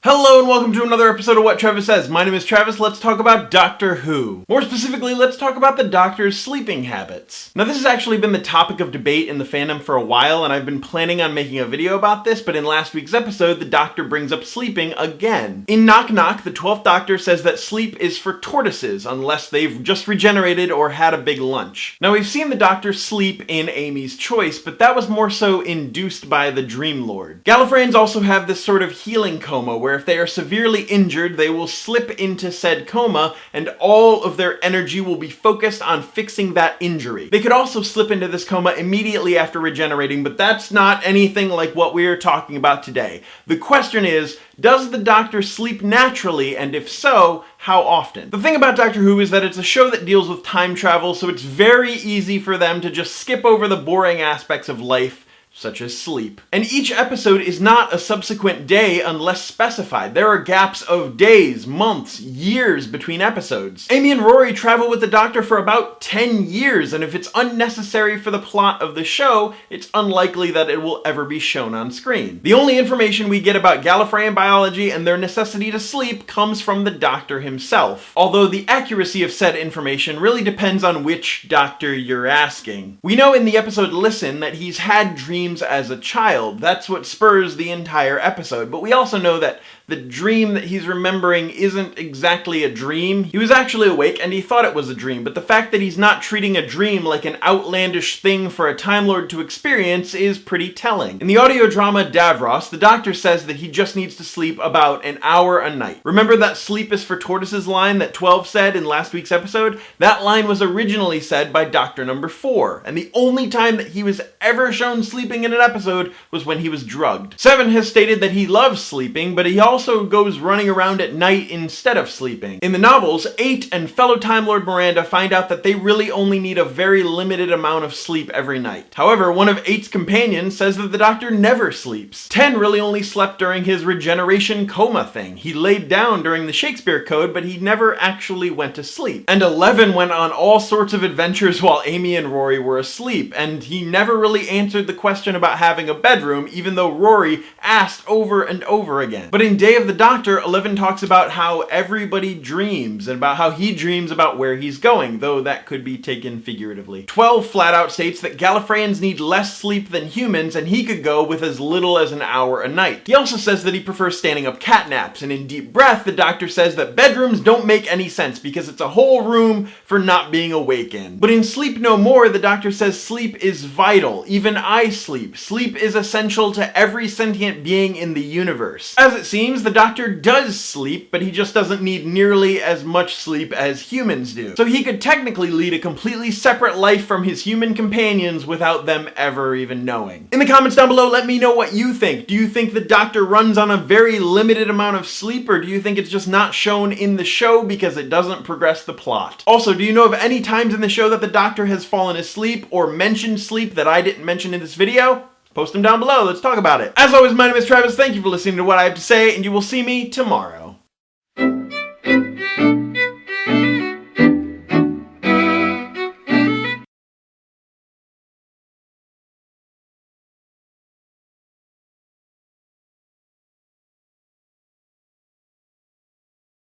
Hello and welcome to another episode of What Travis Says. My name is Travis. Let's talk about Doctor Who. More specifically, let's talk about the Doctor's sleeping habits. Now, this has actually been the topic of debate in the fandom for a while, and I've been planning on making a video about this, but in last week's episode, the Doctor brings up sleeping again. In Knock Knock, the 12th Doctor says that sleep is for tortoises, unless they've just regenerated or had a big lunch. Now, we've seen the Doctor sleep in Amy's Choice, but that was more so induced by the Dream Lord. Gallifreyans also have this sort of healing coma, where if they are severely injured, they will slip into said coma, and all of their energy will be focused on fixing that injury. They could also slip into this coma immediately after regenerating, but that's not anything like what we are talking about today. The question is, does the Doctor sleep naturally, and if so, how often? The thing about Doctor Who is that it's a show that deals with time travel, so it's very easy for them to just skip over the boring aspects of life, such as sleep. And each episode is not a subsequent day unless specified. There are gaps of days, months, years between episodes. Amy and Rory travel with the Doctor for about 10 years, and if it's unnecessary for the plot of the show, it's unlikely that it will ever be shown on screen. The only information we get about Gallifreyan biology and their necessity to sleep comes from the Doctor himself, although the accuracy of said information really depends on which Doctor you're asking. We know in the episode Listen that he's had dreams as a child. That's what spurs the entire episode. But we also know that the dream that he's remembering isn't exactly a dream. He was actually awake and he thought it was a dream, but the fact that he's not treating a dream like an outlandish thing for a Time Lord to experience is pretty telling. In the audio drama Davros, the Doctor says that he just needs to sleep about an hour a night. Remember that sleep is for tortoises line that 12 said in last week's episode? That line was originally said by Doctor number 4, and the only time that he was ever shown sleeping in an episode was when he was drugged. 7 has stated that he loves sleeping, but he also goes running around at night instead of sleeping. In the novels, 8 and fellow Time Lord Miranda find out that they really only need a very limited amount of sleep every night. However, one of 8's companions says that the Doctor never sleeps. 10 really only slept during his regeneration coma thing. He laid down during the Shakespeare Code, but he never actually went to sleep. And 11 went on all sorts of adventures while Amy and Rory were asleep, and he never really answered the question about having a bedroom, even though Rory asked over and over again. But in Day of the Doctor, 11 talks about how everybody dreams, and about how he dreams about where he's going, though that could be taken figuratively. 12 flat out states that Gallifreyans need less sleep than humans, and he could go with as little as an hour a night. He also says that he prefers standing up cat naps, and in Deep Breath, the Doctor says that bedrooms don't make any sense because it's a whole room for not being awake in. But in Sleep No More, the Doctor says sleep is vital. Even I sleep. Sleep is essential to every sentient being in the universe. As it seems, the Doctor does sleep, but he just doesn't need nearly as much sleep as humans do. So he could technically lead a completely separate life from his human companions without them ever even knowing. In the comments down below, let me know what you think. Do you think the Doctor runs on a very limited amount of sleep, or do you think it's just not shown in the show because it doesn't progress the plot? Also, do you know of any times in the show that the Doctor has fallen asleep or mentioned sleep that I didn't mention in this video? Post them down below. Let's talk about it. As always, my name is Travis. Thank you for listening to what I have to say, and you will see me tomorrow.